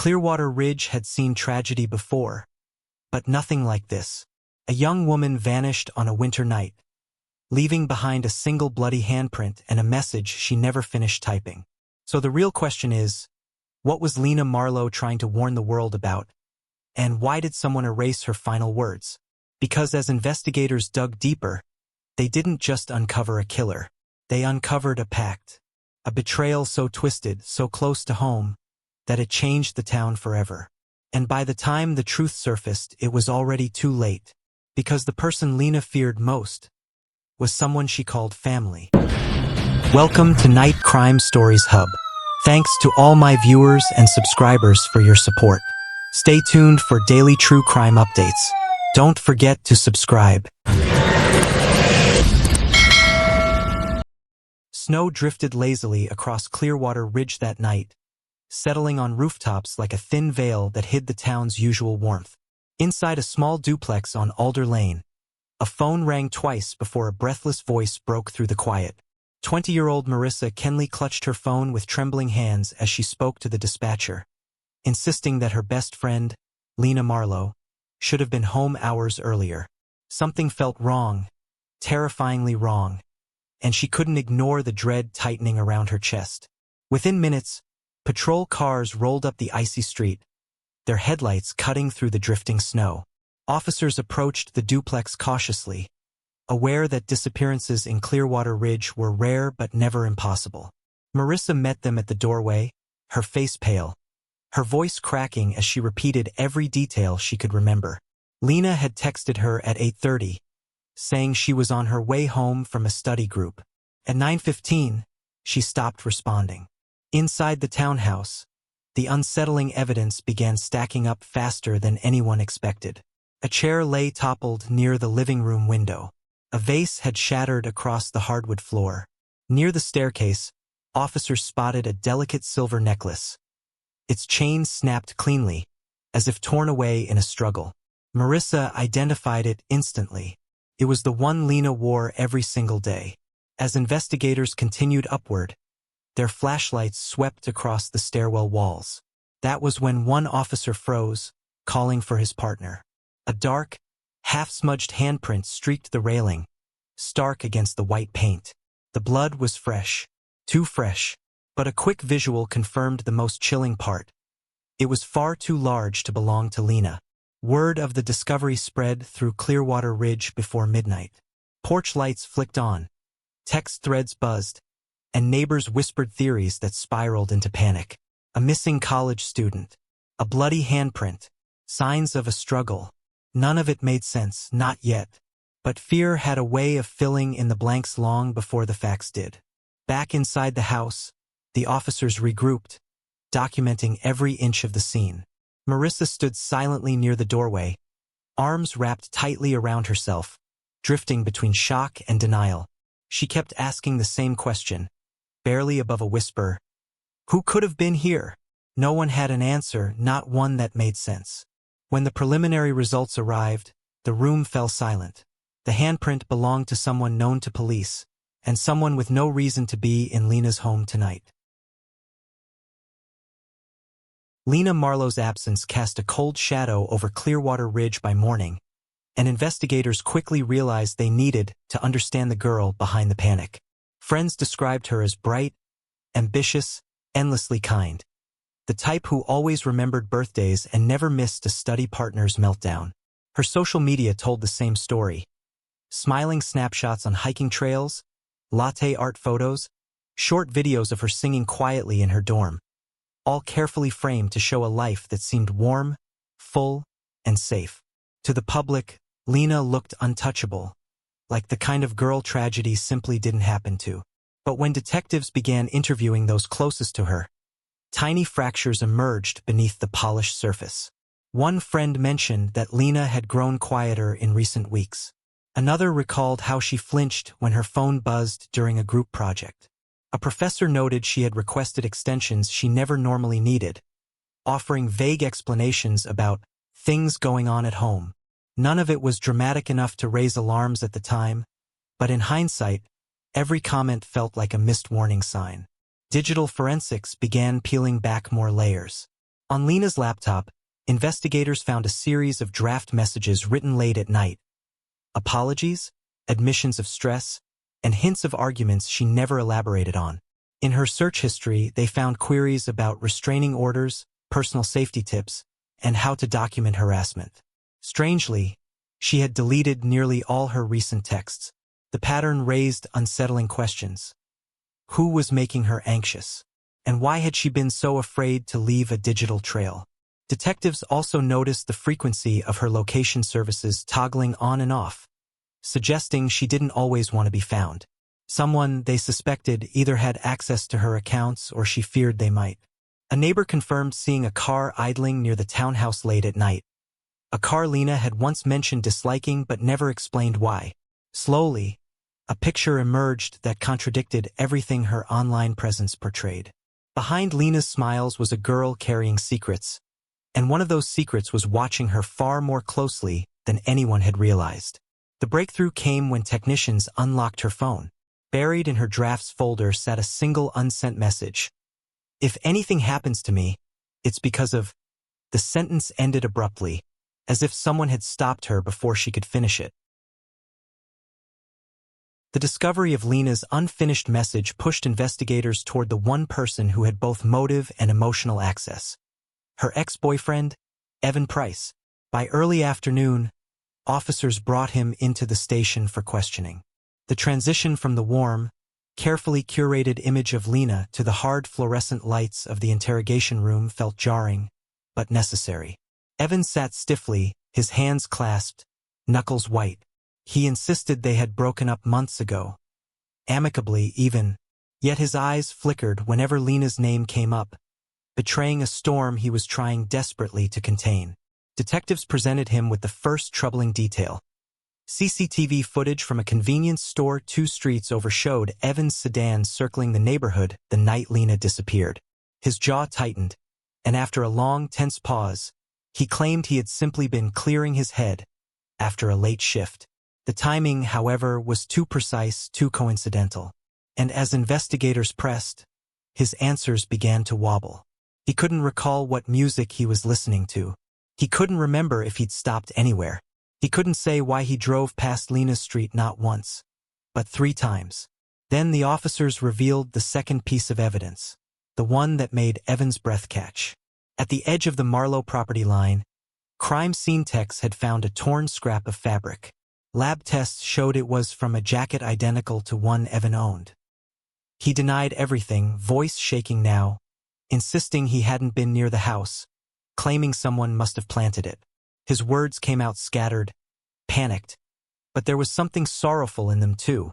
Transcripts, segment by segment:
Clearwater Ridge had seen tragedy before, but nothing like this. A young woman vanished on a winter night, leaving behind a single bloody handprint and a message she never finished typing. So the real question is, what was Lena Marlowe trying to warn the world about? And why did someone erase her final words? Because as investigators dug deeper, they didn't just uncover a killer. They uncovered a pact. A betrayal so twisted, so close to home, that it changed the town forever. And by the time the truth surfaced, it was already too late. Because the person Lena feared most was someone she called family. Welcome to Night Crime Stories Hub. Thanks to all my viewers and subscribers for your support. Stay tuned for daily true crime updates. Don't forget to subscribe. Snow drifted lazily across Clearwater Ridge that night, settling on rooftops like a thin veil that hid the town's usual warmth. Inside a small duplex on Alder Lane, a phone rang twice before a breathless voice broke through the quiet. 20-year-old Marissa Kenley clutched her phone with trembling hands as she spoke to the dispatcher, insisting that her best friend, Lena Marlowe, should have been home hours earlier. Something felt wrong, terrifyingly wrong, and she couldn't ignore the dread tightening around her chest. Within minutes, patrol cars rolled up the icy street, their headlights cutting through the drifting snow. Officers approached the duplex cautiously, aware that disappearances in Clearwater Ridge were rare but never impossible. Marissa met them at the doorway, her face pale, her voice cracking as she repeated every detail she could remember. Lena had texted her at 8:30, saying she was on her way home from a study group. At 9:15, she stopped responding. Inside the townhouse, the unsettling evidence began stacking up faster than anyone expected. A chair lay toppled near the living room window. A vase had shattered across the hardwood floor. Near the staircase, officers spotted a delicate silver necklace. Its chain snapped cleanly, as if torn away in a struggle. Marissa identified it instantly. It was the one Lena wore every single day. As investigators continued upward, their flashlights swept across the stairwell walls. That was when one officer froze, calling for his partner. A dark, half-smudged handprint streaked the railing, stark against the white paint. The blood was fresh, too fresh, but a quick visual confirmed the most chilling part. It was far too large to belong to Lena. Word of the discovery spread through Clearwater Ridge before midnight. Porch lights flicked on, text threads buzzed, and neighbors whispered theories that spiraled into panic. A missing college student, a bloody handprint, signs of a struggle. None of it made sense, not yet. But fear had a way of filling in the blanks long before the facts did. Back inside the house, the officers regrouped, documenting every inch of the scene. Marissa stood silently near the doorway, arms wrapped tightly around herself, drifting between shock and denial. She kept asking the same question, barely above a whisper. Who could have been here? No one had an answer, not one that made sense. When the preliminary results arrived, the room fell silent. The handprint belonged to someone known to police, and someone with no reason to be in Lena's home tonight. Lena Marlowe's absence cast a cold shadow over Clearwater Ridge by morning, and investigators quickly realized they needed to understand the girl behind the panic. Friends described her as bright, ambitious, endlessly kind. The type who always remembered birthdays and never missed a study partner's meltdown. Her social media told the same story. Smiling snapshots on hiking trails, latte art photos, short videos of her singing quietly in her dorm, all carefully framed to show a life that seemed warm, full, and safe. To the public, Lena looked untouchable, like the kind of girl tragedy simply didn't happen to. But when detectives began interviewing those closest to her, tiny fractures emerged beneath the polished surface. One friend mentioned that Lena had grown quieter in recent weeks. Another recalled how she flinched when her phone buzzed during a group project. A professor noted she had requested extensions she never normally needed, offering vague explanations about things going on at home. None of it was dramatic enough to raise alarms at the time, but in hindsight, every comment felt like a missed warning sign. Digital forensics began peeling back more layers. On Lena's laptop, investigators found a series of draft messages written late at night. Apologies, admissions of stress, and hints of arguments she never elaborated on. In her search history, they found queries about restraining orders, personal safety tips, and how to document harassment. Strangely, she had deleted nearly all her recent texts. The pattern raised unsettling questions. Who was making her anxious? And why had she been so afraid to leave a digital trail? Detectives also noticed the frequency of her location services toggling on and off, suggesting she didn't always want to be found. Someone they suspected either had access to her accounts or she feared they might. A neighbor confirmed seeing a car idling near the townhouse late at night. A car Lena had once mentioned disliking but never explained why. Slowly, a picture emerged that contradicted everything her online presence portrayed. Behind Lena's smiles was a girl carrying secrets, and one of those secrets was watching her far more closely than anyone had realized. The breakthrough came when technicians unlocked her phone. Buried in her drafts folder sat a single unsent message. If anything happens to me, it's because of... The sentence ended abruptly, as if someone had stopped her before she could finish it. The discovery of Lena's unfinished message pushed investigators toward the one person who had both motive and emotional access. Her ex-boyfriend, Evan Price. By early afternoon, officers brought him into the station for questioning. The transition from the warm, carefully curated image of Lena to the hard fluorescent lights of the interrogation room felt jarring, but necessary. Evan sat stiffly, his hands clasped, knuckles white. He insisted they had broken up months ago. Amicably, even. Yet his eyes flickered whenever Lena's name came up, betraying a storm he was trying desperately to contain. Detectives presented him with the first troubling detail. CCTV footage from a convenience store 2 streets over showed Evan's sedan circling the neighborhood the night Lena disappeared. His jaw tightened, and after a long, tense pause, he claimed he had simply been clearing his head after a late shift. The timing, however, was too precise, too coincidental. And as investigators pressed, his answers began to wobble. He couldn't recall what music he was listening to. He couldn't remember if he'd stopped anywhere. He couldn't say why he drove past Lena's street not once, but 3 times. Then the officers revealed the second piece of evidence, the one that made Evan's breath catch. At the edge of the Marlowe property line, crime scene techs had found a torn scrap of fabric. Lab tests showed it was from a jacket identical to one Evan owned. He denied everything, voice shaking now, insisting he hadn't been near the house, claiming someone must have planted it. His words came out scattered, panicked, but there was something sorrowful in them too,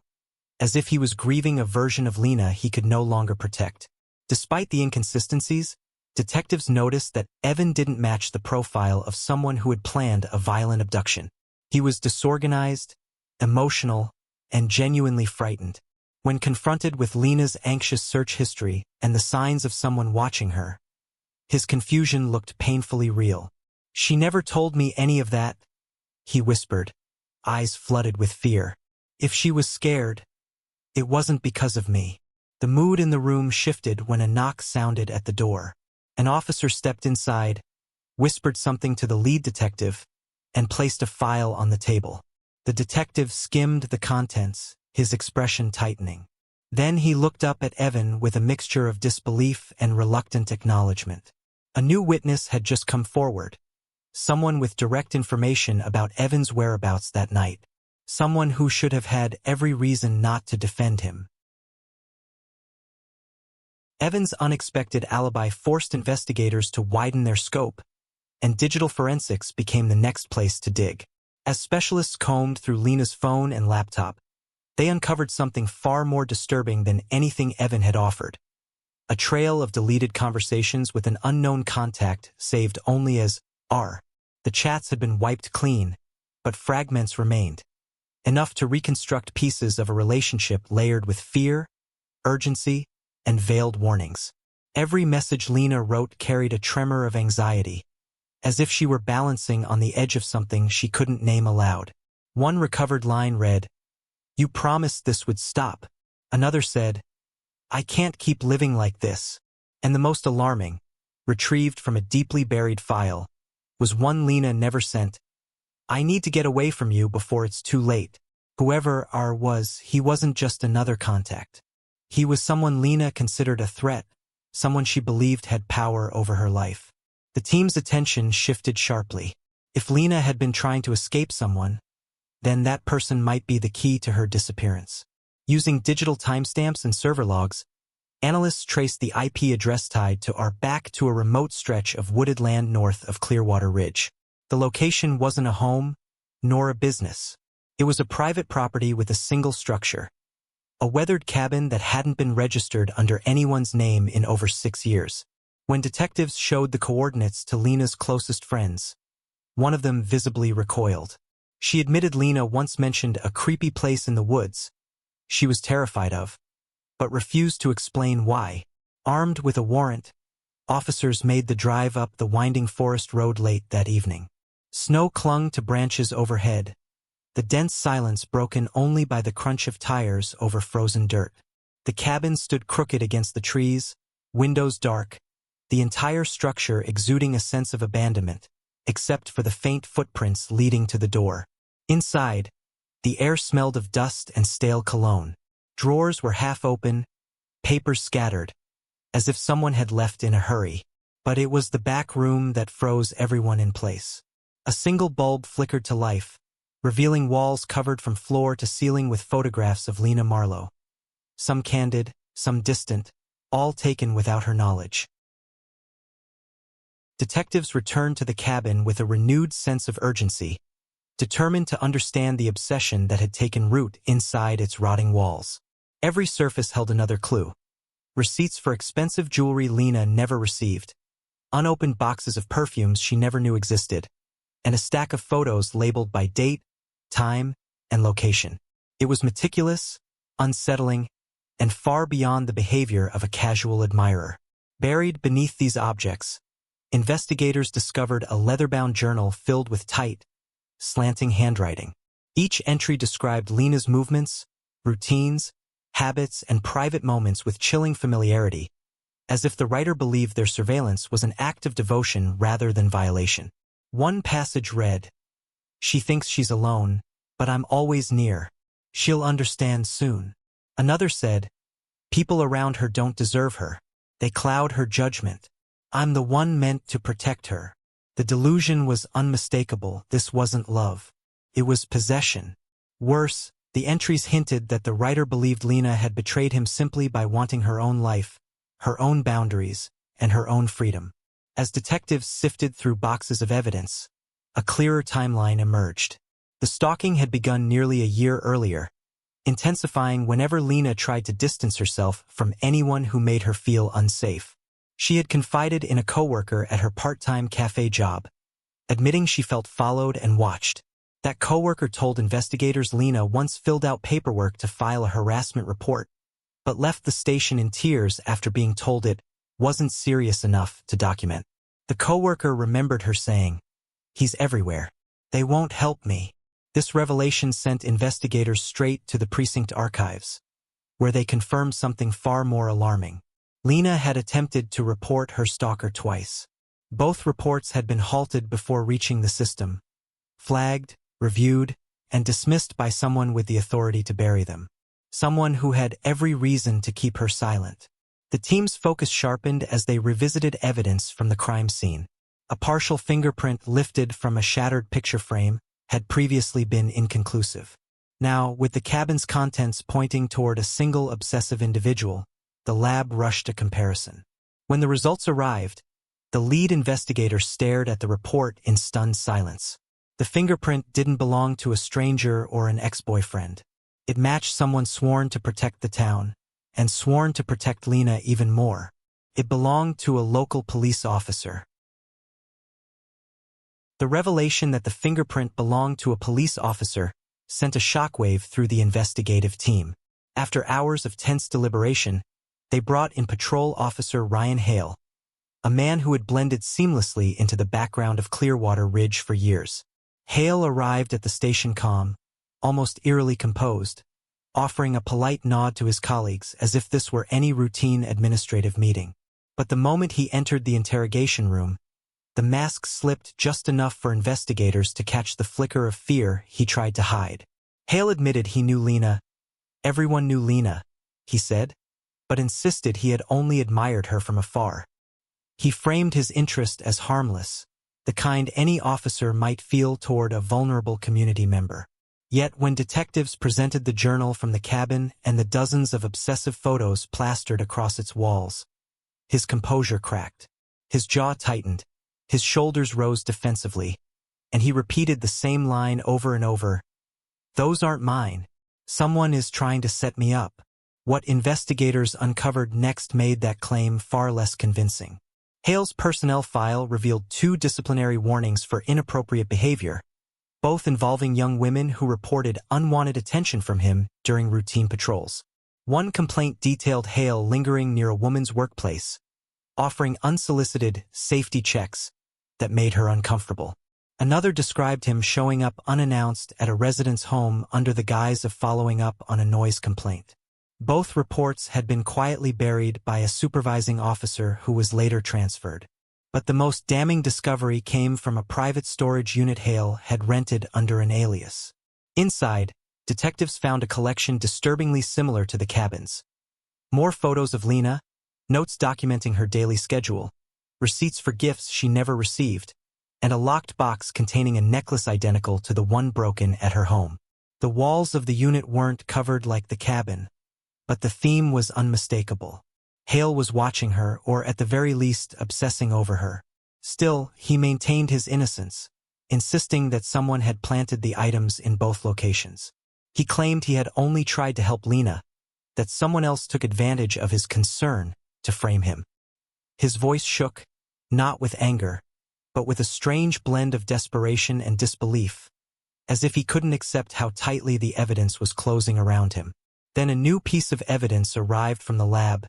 as if he was grieving a version of Lena he could no longer protect. Despite the inconsistencies, detectives noticed that Evan didn't match the profile of someone who had planned a violent abduction. He was disorganized, emotional, and genuinely frightened. When confronted with Lena's anxious search history and the signs of someone watching her, his confusion looked painfully real. "She never told me any of that," he whispered, eyes flooded with fear. "If she was scared, it wasn't because of me." The mood in the room shifted when a knock sounded at the door. An officer stepped inside, whispered something to the lead detective, and placed a file on the table. The detective skimmed the contents, his expression tightening. Then he looked up at Evan with a mixture of disbelief and reluctant acknowledgement. A new witness had just come forward. Someone with direct information about Evan's whereabouts that night. Someone who should have had every reason not to defend him. Evan's unexpected alibi forced investigators to widen their scope, and digital forensics became the next place to dig. As specialists combed through Lena's phone and laptop, they uncovered something far more disturbing than anything Evan had offered. A trail of deleted conversations with an unknown contact saved only as R. The chats had been wiped clean, but fragments remained, enough to reconstruct pieces of a relationship layered with fear, urgency, and veiled warnings. Every message Lena wrote carried a tremor of anxiety, as if she were balancing on the edge of something she couldn't name aloud. One recovered line read, "You promised this would stop." Another said, "I can't keep living like this." And the most alarming, retrieved from a deeply buried file, was one Lena never sent. "I need to get away from you before it's too late." Whoever R was, he wasn't just another contact. He was someone Lena considered a threat, someone she believed had power over her life. The team's attention shifted sharply. If Lena had been trying to escape someone, then that person might be the key to her disappearance. Using digital timestamps and server logs, analysts traced the IP address tied to R back to a remote stretch of wooded land north of Clearwater Ridge. The location wasn't a home, nor a business. It was a private property with a single structure, a weathered cabin that hadn't been registered under anyone's name in over 6 years. When detectives showed the coordinates to Lena's closest friends, one of them visibly recoiled. She admitted Lena once mentioned a creepy place in the woods she was terrified of, but refused to explain why. Armed with a warrant, officers made the drive up the winding forest road late that evening. Snow clung to branches overhead, the dense silence broken only by the crunch of tires over frozen dirt. The cabin stood crooked against the trees, windows dark, the entire structure exuding a sense of abandonment, except for the faint footprints leading to the door. Inside, the air smelled of dust and stale cologne. Drawers were half open, papers scattered, as if someone had left in a hurry. But it was the back room that froze everyone in place. A single bulb flickered to life, revealing walls covered from floor to ceiling with photographs of Lena Marlowe. Some candid, some distant, all taken without her knowledge. Detectives returned to the cabin with a renewed sense of urgency, determined to understand the obsession that had taken root inside its rotting walls. Every surface held another clue. Receipts for expensive jewelry Lena never received, unopened boxes of perfumes she never knew existed, and a stack of photos labeled by date, time, and location. It was meticulous, unsettling, and far beyond the behavior of a casual admirer. Buried beneath these objects, investigators discovered a leather-bound journal filled with tight, slanting handwriting. Each entry described Lena's movements, routines, habits, and private moments with chilling familiarity, as if the writer believed their surveillance was an act of devotion rather than violation. One passage read, "She thinks she's alone, but I'm always near. She'll understand soon." Another said, "People around her don't deserve her. They cloud her judgment. I'm the one meant to protect her." The delusion was unmistakable. This wasn't love. It was possession. Worse, the entries hinted that the writer believed Lena had betrayed him simply by wanting her own life, her own boundaries, and her own freedom. As detectives sifted through boxes of evidence, a clearer timeline emerged. The stalking had begun nearly a year earlier, intensifying whenever Lena tried to distance herself from anyone who made her feel unsafe. She had confided in a coworker at her part-time cafe job, admitting she felt followed and watched. That coworker told investigators Lena once filled out paperwork to file a harassment report, but left the station in tears after being told it wasn't serious enough to document. The coworker remembered her saying, "He's everywhere. They won't help me." This revelation sent investigators straight to the precinct archives, where they confirmed something far more alarming. Lena had attempted to report her stalker twice. Both reports had been halted before reaching the system, flagged, reviewed, and dismissed by someone with the authority to bury them. Someone who had every reason to keep her silent. The team's focus sharpened as they revisited evidence from the crime scene. A partial fingerprint lifted from a shattered picture frame had previously been inconclusive. Now, with the cabin's contents pointing toward a single obsessive individual, the lab rushed a comparison. When the results arrived, the lead investigator stared at the report in stunned silence. The fingerprint didn't belong to a stranger or an ex-boyfriend. It matched someone sworn to protect the town, and sworn to protect Lena even more. It belonged to a local police officer. The revelation that the fingerprint belonged to a police officer sent a shockwave through the investigative team. After hours of tense deliberation, they brought in Patrol Officer Ryan Hale, a man who had blended seamlessly into the background of Clearwater Ridge for years. Hale arrived at the station calm, almost eerily composed, offering a polite nod to his colleagues as if this were any routine administrative meeting. But the moment he entered the interrogation room, the mask slipped just enough for investigators to catch the flicker of fear he tried to hide. Hale admitted he knew Lena. Everyone knew Lena, he said, but insisted he had only admired her from afar. He framed his interest as harmless, the kind any officer might feel toward a vulnerable community member. Yet when detectives presented the journal from the cabin and the dozens of obsessive photos plastered across its walls, his composure cracked. His jaw tightened, his shoulders rose defensively, and he repeated the same line over and over. "Those aren't mine. Someone is trying to set me up." What investigators uncovered next made that claim far less convincing. Hale's personnel file revealed 2 disciplinary warnings for inappropriate behavior, both involving young women who reported unwanted attention from him during routine patrols. One complaint detailed Hale lingering near a woman's workplace, offering unsolicited safety checks that made her uncomfortable. Another described him showing up unannounced at a resident's home under the guise of following up on a noise complaint. Both reports had been quietly buried by a supervising officer who was later transferred. But the most damning discovery came from a private storage unit Hale had rented under an alias. Inside, detectives found a collection disturbingly similar to the cabin's. More photos of Lena, notes documenting her daily schedule, receipts for gifts she never received, and a locked box containing a necklace identical to the one broken at her home. The walls of the unit weren't covered like the cabin, but the theme was unmistakable. Hale was watching her, or at the very least obsessing over her. Still, he maintained his innocence, insisting that someone had planted the items in both locations. He claimed he had only tried to help Lena, that someone else took advantage of his concern to frame him. His voice shook, not with anger, but with a strange blend of desperation and disbelief, as if he couldn't accept how tightly the evidence was closing around him. Then a new piece of evidence arrived from the lab,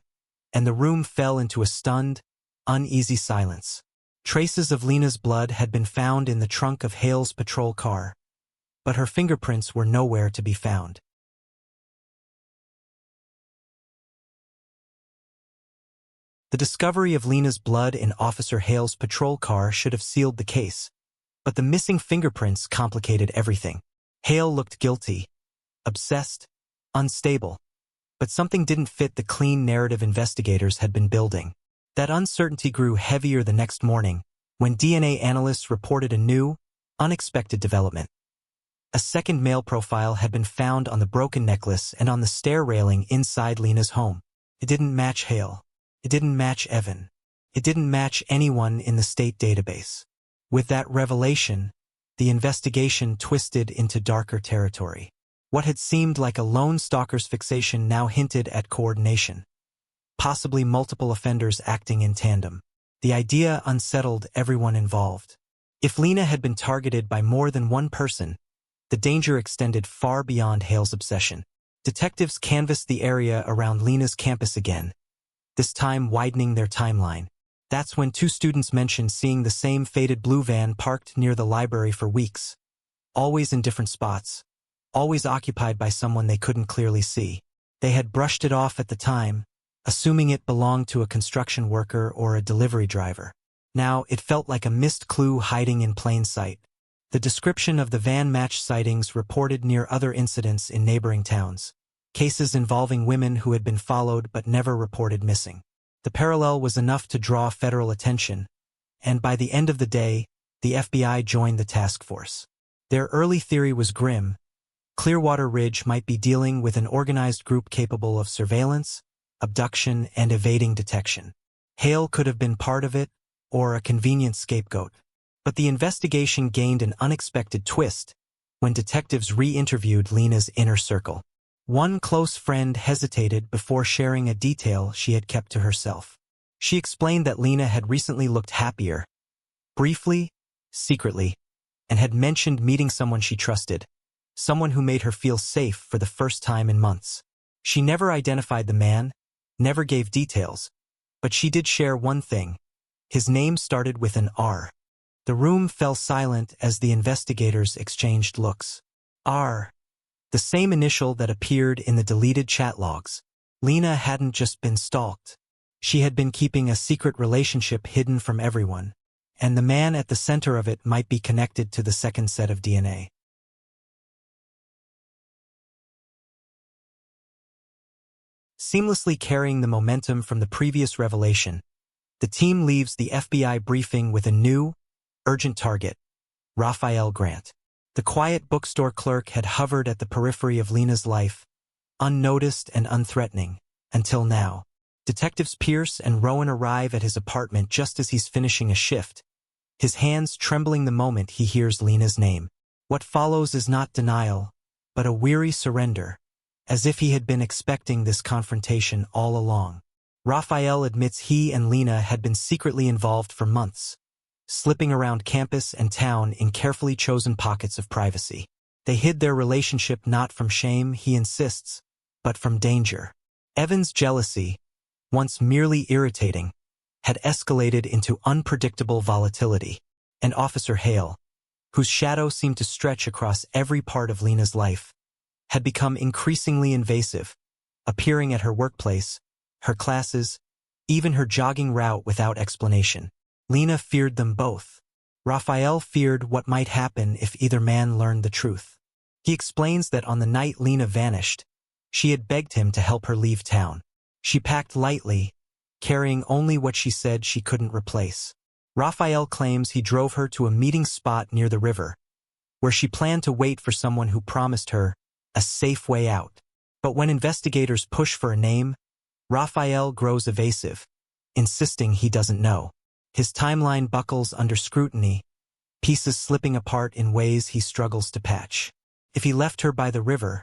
and the room fell into a stunned, uneasy silence. Traces of Lena's blood had been found in the trunk of Hale's patrol car, but her fingerprints were nowhere to be found. The discovery of Lena's blood in Officer Hale's patrol car should have sealed the case, but the missing fingerprints complicated everything. Hale looked guilty, obsessed, unstable, but something didn't fit the clean narrative investigators had been building. That uncertainty grew heavier the next morning, when DNA analysts reported a new, unexpected development. A second male profile had been found on the broken necklace and on the stair railing inside Lena's home. It didn't match Hale. It didn't match Evan. It didn't match anyone in the state database. With that revelation, the investigation twisted into darker territory. What had seemed like a lone stalker's fixation now hinted at coordination, possibly multiple offenders acting in tandem. The idea unsettled everyone involved. If Lena had been targeted by more than one person, the danger extended far beyond Hale's obsession. Detectives canvassed the area around Lena's campus again, this time widening their timeline. That's when 2 students mentioned seeing the same faded blue van parked near the library for weeks, always in different spots, always occupied by someone they couldn't clearly see. They had brushed it off at the time, assuming it belonged to a construction worker or a delivery driver. Now it felt like a missed clue hiding in plain sight. The description of the van matched sightings reported near other incidents in neighboring towns, cases involving women who had been followed but never reported missing. The parallel was enough to draw federal attention, and by the end of the day, the FBI joined the task force. Their early theory was grim. Clearwater Ridge might be dealing with an organized group capable of surveillance, abduction, and evading detection. Hale could have been part of it, or a convenient scapegoat. But the investigation gained an unexpected twist when detectives re-interviewed Lena's inner circle. One close friend hesitated before sharing a detail she had kept to herself. She explained that Lena had recently looked happier, briefly, secretly, and had mentioned meeting someone she trusted, someone who made her feel safe for the first time in months. She never identified the man, never gave details, but she did share one thing. His name started with an R. The room fell silent as the investigators exchanged looks. R. The same initial that appeared in the deleted chat logs. Lena hadn't just been stalked. She had been keeping a secret relationship hidden from everyone, and the man at the center of it might be connected to the second set of DNA. Seamlessly carrying the momentum from the previous revelation, the team leaves the FBI briefing with a new, urgent target: Raphael Grant. The quiet bookstore clerk had hovered at the periphery of Lena's life, unnoticed and unthreatening, until now. Detectives Pierce and Rowan arrive at his apartment just as he's finishing a shift, his hands trembling the moment he hears Lena's name. What follows is not denial, but a weary surrender, as if he had been expecting this confrontation all along. Raphael admits he and Lena had been secretly involved for months, slipping around campus and town in carefully chosen pockets of privacy. They hid their relationship not from shame, he insists, but from danger. Evan's jealousy, once merely irritating, had escalated into unpredictable volatility, and Officer Hale, whose shadow seemed to stretch across every part of Lena's life, had become increasingly invasive, appearing at her workplace, her classes, even her jogging route without explanation. Lena feared them both. Raphael feared what might happen if either man learned the truth. He explains that on the night Lena vanished, she had begged him to help her leave town. She packed lightly, carrying only what she said she couldn't replace. Raphael claims he drove her to a meeting spot near the river, where she planned to wait for someone who promised her a safe way out. But when investigators push for a name, Raphael grows evasive, insisting he doesn't know. His timeline buckles under scrutiny, pieces slipping apart in ways he struggles to patch. If he left her by the river,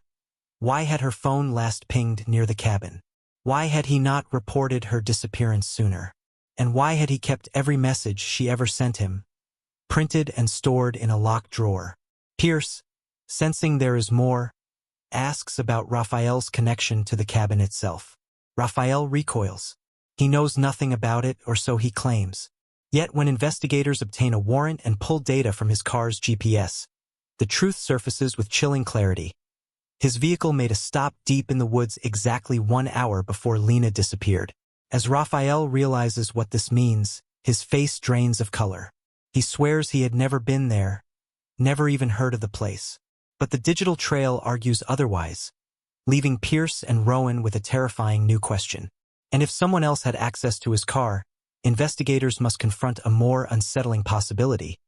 why had her phone last pinged near the cabin? Why had he not reported her disappearance sooner? And why had he kept every message she ever sent him, printed and stored in a locked drawer? Pierce, sensing there is more, asks about Raphael's connection to the cabin itself. Raphael recoils. He knows nothing about it, or so he claims. Yet when investigators obtain a warrant and pull data from his car's GPS, the truth surfaces with chilling clarity. His vehicle made a stop deep in the woods exactly 1 hour before Lena disappeared. As Raphael realizes what this means, his face drains of color. He swears he had never been there, never even heard of the place. But the digital trail argues otherwise, leaving Pierce and Rowan with a terrifying new question. And if someone else had access to his car, investigators must confront a more unsettling possibility.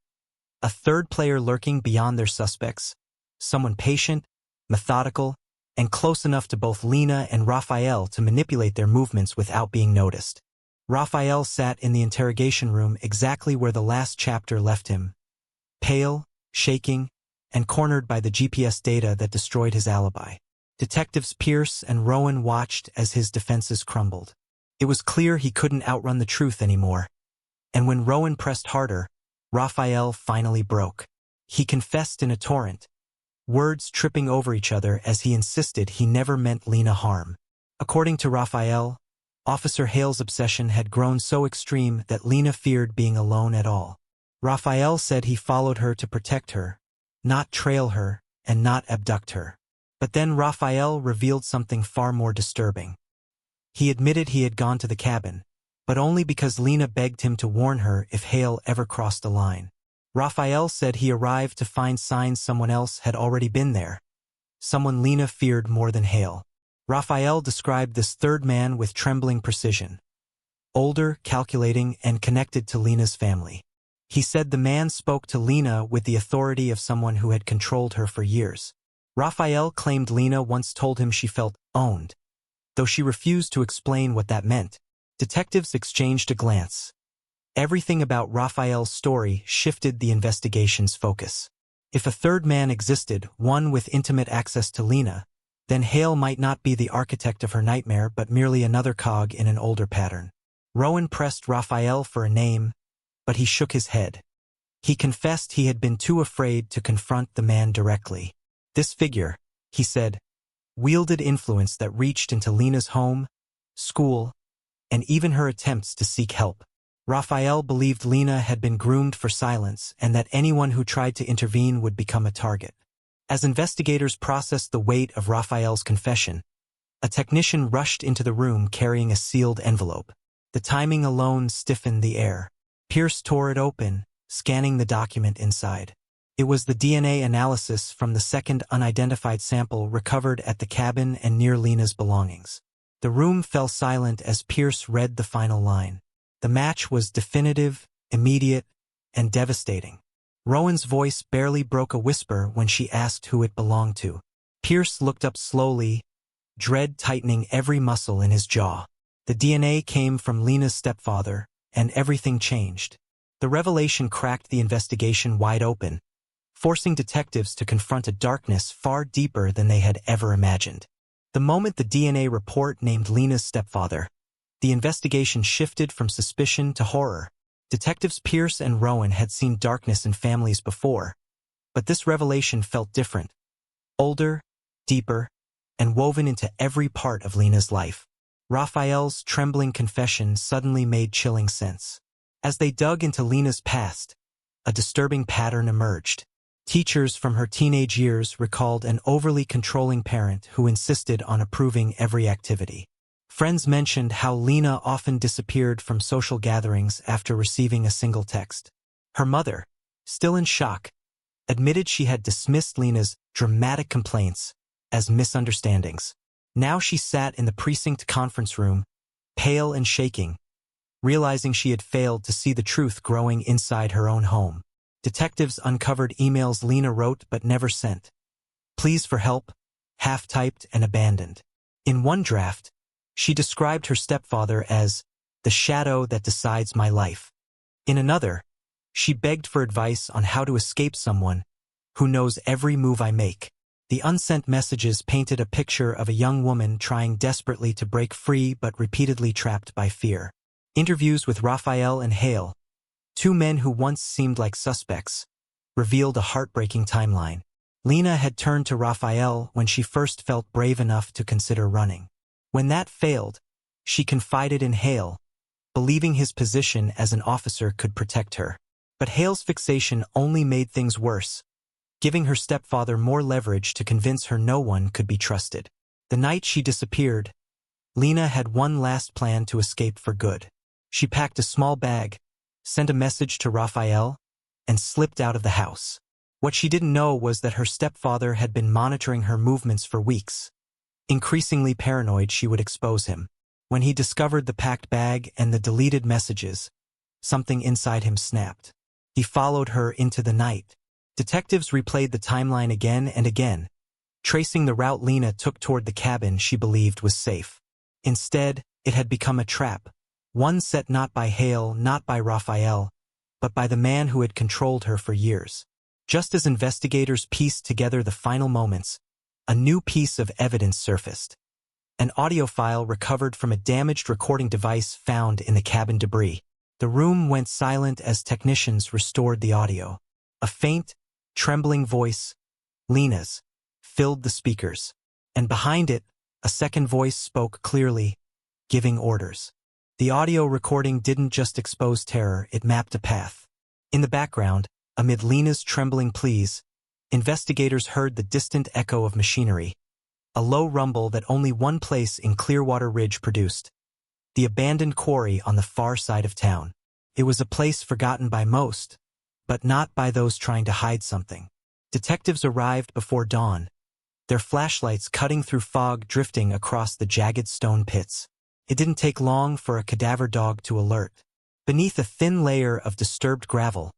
A third player lurking beyond their suspects, someone patient, methodical, and close enough to both Lena and Raphael to manipulate their movements without being noticed. Raphael sat in the interrogation room exactly where the last chapter left him, pale, shaking, and cornered by the GPS data that destroyed his alibi. Detectives Pierce and Rowan watched as his defenses crumbled. It was clear he couldn't outrun the truth anymore. And when Rowan pressed harder, Raphael finally broke. He confessed in a torrent, words tripping over each other as he insisted he never meant Lena harm. According to Raphael, Officer Hale's obsession had grown so extreme that Lena feared being alone at all. Raphael said he followed her to protect her, not trail her, and not abduct her. But then Raphael revealed something far more disturbing. He admitted he had gone to the cabin, but only because Lena begged him to warn her if Hale ever crossed a line. Raphael said he arrived to find signs someone else had already been there, someone Lena feared more than Hale. Raphael described this third man with trembling precision. Older, calculating, and connected to Lena's family. He said the man spoke to Lena with the authority of someone who had controlled her for years. Raphael claimed Lena once told him she felt owned, though she refused to explain what that meant. Detectives exchanged a glance. Everything about Raphael's story shifted the investigation's focus. If a third man existed, one with intimate access to Lena, then Hale might not be the architect of her nightmare but merely another cog in an older pattern. Rowan pressed Raphael for a name, but he shook his head. He confessed he had been too afraid to confront the man directly. This figure, he said, wielded influence that reached into Lena's home, school, and even her attempts to seek help. Raphael believed Lena had been groomed for silence and that anyone who tried to intervene would become a target. As investigators processed the weight of Raphael's confession, a technician rushed into the room carrying a sealed envelope. The timing alone stiffened the air. Pierce tore it open, scanning the document inside. It was the DNA analysis from the second unidentified sample recovered at the cabin and near Lena's belongings. The room fell silent as Pierce read the final line. The match was definitive, immediate, and devastating. Rowan's voice barely broke a whisper when she asked who it belonged to. Pierce looked up slowly, dread tightening every muscle in his jaw. The DNA came from Lena's stepfather, and everything changed. The revelation cracked the investigation wide open, forcing detectives to confront a darkness far deeper than they had ever imagined. The moment the DNA report named Lena's stepfather, the investigation shifted from suspicion to horror. Detectives Pierce and Rowan had seen darkness in families before, but this revelation felt different. Older, deeper, and woven into every part of Lena's life. Raphael's trembling confession suddenly made chilling sense. As they dug into Lena's past, a disturbing pattern emerged. Teachers from her teenage years recalled an overly controlling parent who insisted on approving every activity. Friends mentioned how Lena often disappeared from social gatherings after receiving a single text. Her mother, still in shock, admitted she had dismissed Lena's dramatic complaints as misunderstandings. Now she sat in the precinct conference room, pale and shaking, realizing she had failed to see the truth growing inside her own home. Detectives uncovered emails Lena wrote but never sent. Pleas for help, half-typed and abandoned. In one draft, she described her stepfather as the shadow that decides my life. In another, she begged for advice on how to escape someone who knows every move I make. The unsent messages painted a picture of a young woman trying desperately to break free but repeatedly trapped by fear. Interviews with Raphael and Hale, two men who once seemed like suspects, revealed a heartbreaking timeline. Lena had turned to Raphael when she first felt brave enough to consider running. When that failed, she confided in Hale, believing his position as an officer could protect her. But Hale's fixation only made things worse, giving her stepfather more leverage to convince her no one could be trusted. The night she disappeared, Lena had one last plan to escape for good. She packed a small bag, sent a message to Raphael, and slipped out of the house. What she didn't know was that her stepfather had been monitoring her movements for weeks. Increasingly paranoid she would expose him. When he discovered the packed bag and the deleted messages, something inside him snapped. He followed her into the night. Detectives replayed the timeline again and again, tracing the route Lena took toward the cabin she believed was safe. Instead, it had become a trap, one set not by Hale, not by Raphael, but by the man who had controlled her for years. Just as investigators pieced together the final moments, a new piece of evidence surfaced. An audio file recovered from a damaged recording device found in the cabin debris. The room went silent as technicians restored the audio. A faint, trembling voice, Lena's, filled the speakers. And behind it, a second voice spoke clearly, giving orders. The audio recording didn't just expose terror, it mapped a path. In the background, amid Lena's trembling pleas, investigators heard the distant echo of machinery, a low rumble that only one place in Clearwater Ridge produced. The abandoned quarry on the far side of town. It was a place forgotten by most, but not by those trying to hide something. Detectives arrived before dawn, their flashlights cutting through fog drifting across the jagged stone pits. It didn't take long for a cadaver dog to alert. Beneath a thin layer of disturbed gravel,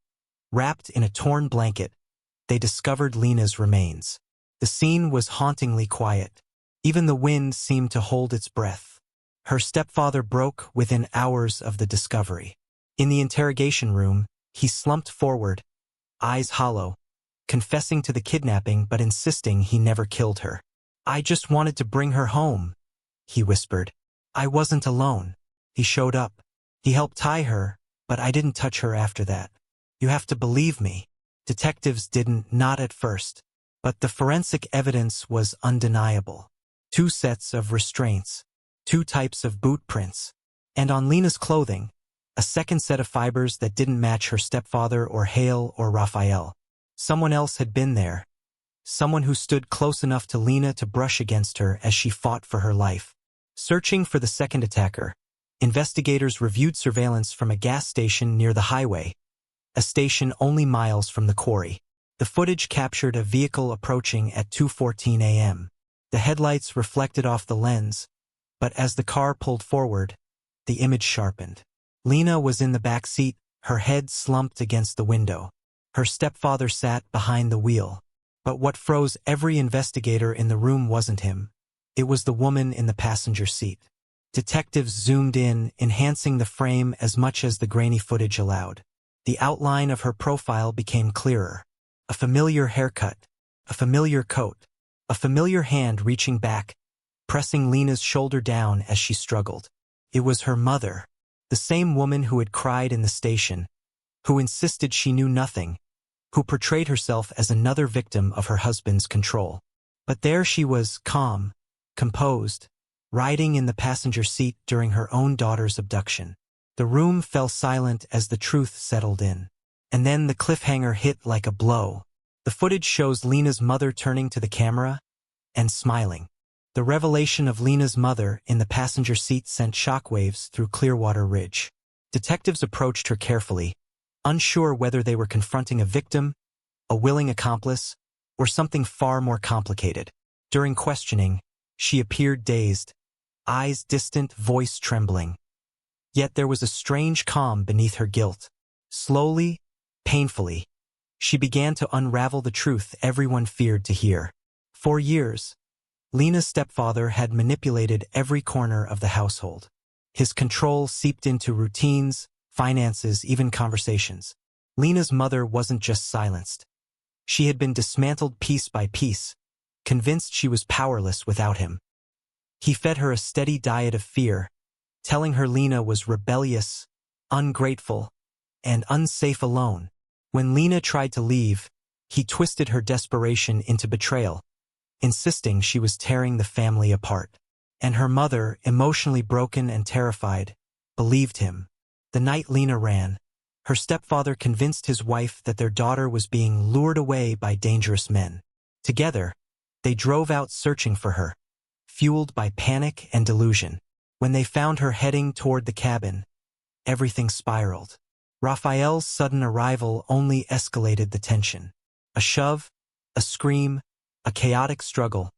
wrapped in a torn blanket, they discovered Lena's remains. The scene was hauntingly quiet. Even the wind seemed to hold its breath. Her stepfather broke within hours of the discovery. In the interrogation room, he slumped forward, eyes hollow, confessing to the kidnapping but insisting he never killed her. "I just wanted to bring her home," he whispered. "I wasn't alone. He showed up. He helped tie her, but I didn't touch her after that. You have to believe me." Detectives didn't, not at first. But the forensic evidence was undeniable. 2 sets of restraints, 2 types of boot prints, and on Lena's clothing, a second set of fibers that didn't match her stepfather or Hale or Raphael. Someone else had been there. Someone who stood close enough to Lena to brush against her as she fought for her life. Searching for the second attacker, Investigators reviewed surveillance from a gas station near the highway, a station only miles from the quarry. The footage captured a vehicle approaching at 2:14 a.m. The headlights reflected off the lens, but as the car pulled forward, the image sharpened. Lena was in the back seat, her head slumped against the window. Her stepfather sat behind the wheel. But what froze every investigator in the room wasn't him. It was the woman in the passenger seat. Detectives zoomed in, enhancing the frame as much as the grainy footage allowed. The outline of her profile became clearer. A familiar haircut, a familiar coat, a familiar hand reaching back, pressing Lena's shoulder down as she struggled. It was her mother, the same woman who had cried in the station, who insisted she knew nothing, who portrayed herself as another victim of her husband's control. But there she was, calm, composed, riding in the passenger seat during her own daughter's abduction. The room fell silent as the truth settled in. And then the cliffhanger hit like a blow. The footage shows Lena's mother turning to the camera and smiling. The revelation of Lena's mother in the passenger seat sent shockwaves through Clearwater Ridge. Detectives approached her carefully, unsure whether they were confronting a victim, a willing accomplice, or something far more complicated. During questioning, she appeared dazed, eyes distant, voice trembling. Yet there was a strange calm beneath her guilt. Slowly, painfully, she began to unravel the truth everyone feared to hear. For years, Lena's stepfather had manipulated every corner of the household. His control seeped into routines, finances, even conversations. Lena's mother wasn't just silenced. She had been dismantled piece by piece, convinced she was powerless without him. He fed her a steady diet of fear, telling her Lena was rebellious, ungrateful, and unsafe alone. When Lena tried to leave, he twisted her desperation into betrayal, insisting she was tearing the family apart. And her mother, emotionally broken and terrified, believed him. The night Lena ran, her stepfather convinced his wife that their daughter was being lured away by dangerous men. Together, they drove out searching for her, fueled by panic and delusion. When they found her heading toward the cabin, everything spiraled. Raphael's sudden arrival only escalated the tension. A shove, a scream, a chaotic struggle,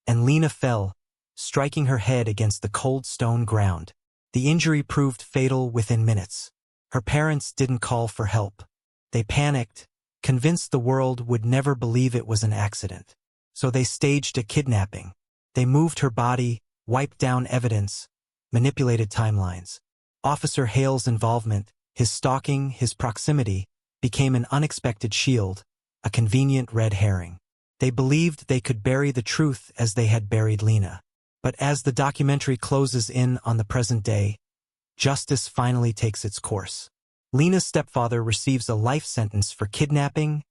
and Lena fell, striking her head against the cold stone ground. The injury proved fatal within minutes. Her parents didn't call for help. They panicked, convinced the world would never believe it was an accident. So they staged a kidnapping. They moved her body, wiped down evidence, manipulated timelines. Officer Hale's involvement, his stalking, his proximity, became an unexpected shield, a convenient red herring. They believed they could bury the truth as they had buried Lena. But as the documentary closes in on the present day, justice finally takes its course. Lena's stepfather receives a life sentence for kidnapping,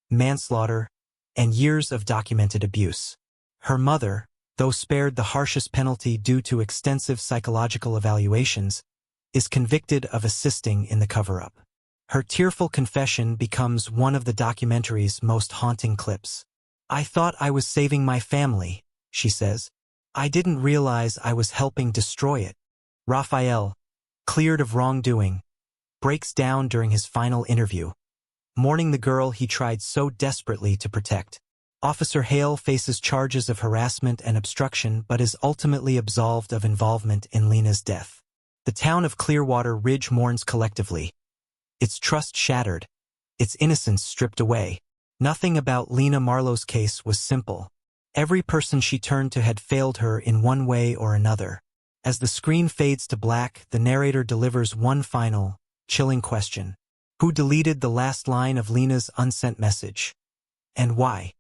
manslaughter, and years of documented abuse. Her mother, though spared the harshest penalty due to extensive psychological evaluations, is convicted of assisting in the cover-up. Her tearful confession becomes one of the documentary's most haunting clips. "I thought I was saving my family," she says. "I didn't realize I was helping destroy it." Raphael, cleared of wrongdoing, breaks down during his final interview, mourning the girl he tried so desperately to protect. Officer Hale faces charges of harassment and obstruction but is ultimately absolved of involvement in Lena's death. The town of Clearwater Ridge mourns collectively. Its trust shattered, its innocence stripped away. Nothing about Lena Marlowe's case was simple. Every person she turned to had failed her in one way or another. As the screen fades to black, the narrator delivers one final, chilling question. Who deleted the last line of Lena's unsent message? And why?